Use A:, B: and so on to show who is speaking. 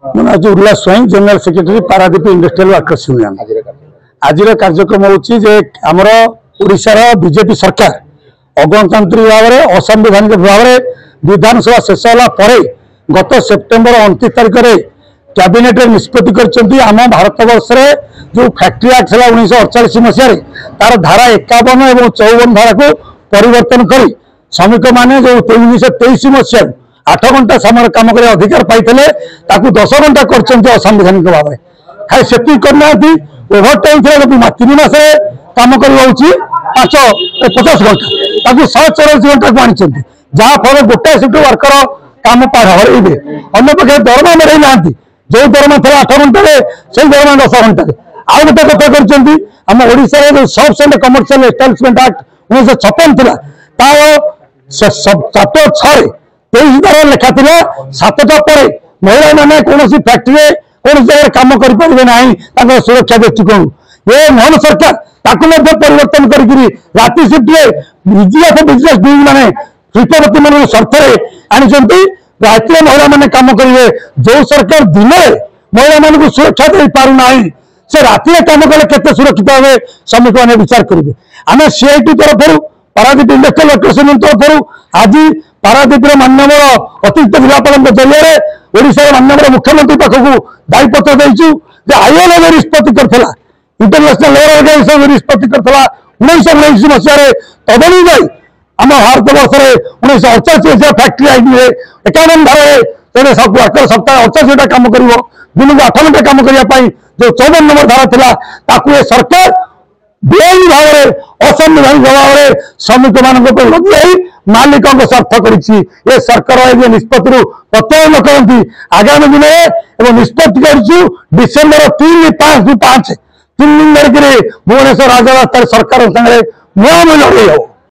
A: Manoj Ullas Swain general secretary Paradip industrial workers union. आज कार्यक्रम Homer ओडिशार बीजेपी सरकार अगणतांत्रिक भाव में असंवैधानिक भाव में विधानसभा शेष होगा गत सेप्टेम्बर 29 तारिख में कैबिनेट निष्पत्ति करम भारत वर्ष जो फैक्ट्री एक्ट है 1948 मसीह तार धारा 51 और 54 धारा को परिवर्तन कर श्रमिक मैंने जो 1923 मसीह 8 घंटा समय कम कर अधिकार पाई 10 घंटा कर असंवैधानिक भाव में खाली से करना ओभर टाइम थे 3 मास कम कर 50 घंटा 144 घंटा को आनी जहाँफल गोटाए सिफ्ट वर्कर कम हरइबे अन्य पक्ष दरमा मेरे ना जो दरमा थे 8 घंटे से दरमा 10 घंटे आउ गोटे कथा करम ओडिशा जो shops and commercial establishment act 1956 था चैप्टर 6 23 धारा लिखा था 7टा पर महिला मैंने कौन फैक्ट्री कौन जगह कम करें ना सुरक्षा दृष्टिकोण ये मोहन सरकार परिवर्तन करती शिफ्टे बिजनेस डूइंग माने शिल्पपति मान स्वार्थ आनी राति महिला मैंने कम करेंगे जो सरकार दिन में महिला मान सुरक्षा दे पारना से राति कम कले के सुरक्षित भाव श्रमिक मैंने विचार करेंगे आम सीआईटी तरफ पारादीप इंडस्ट्रियल वर्कर्स यूनियन तरफ आज पारादीप माननीय अतिरिक्त जिलापाल जरिए ओडिशा माननीय मुख्यमंत्री पाखक दायीपत्र देचु आईएलओ निष्पत्ति करथिला इंटरनेशनल लेबर ऑर्गेनाइजेशन निष्पत्ति करथिला 1919 मसीह तदनु जाई आम भारत वर्ष में 1988 फैक्ट्री एक्ट 51 धारा सब वर्कर सप्ताह 88 घंटा कम कर दिन को 8 घंटा कम करने जो 54 नंबर धारा था सरकार बेआईन भाव में असंवैधानिक भाव में श्रमिक मान लगे मालिकों स्वार्थ कर सरकार निष्पत्ति प्रत्यय न करती आगामी दिन में निष्पत्ति कर डिसेम्बर 3 5 3 दिन धरिक भुवनेश्वर राजरास्तार सरकार संगे मुहांमुही लड़े हो।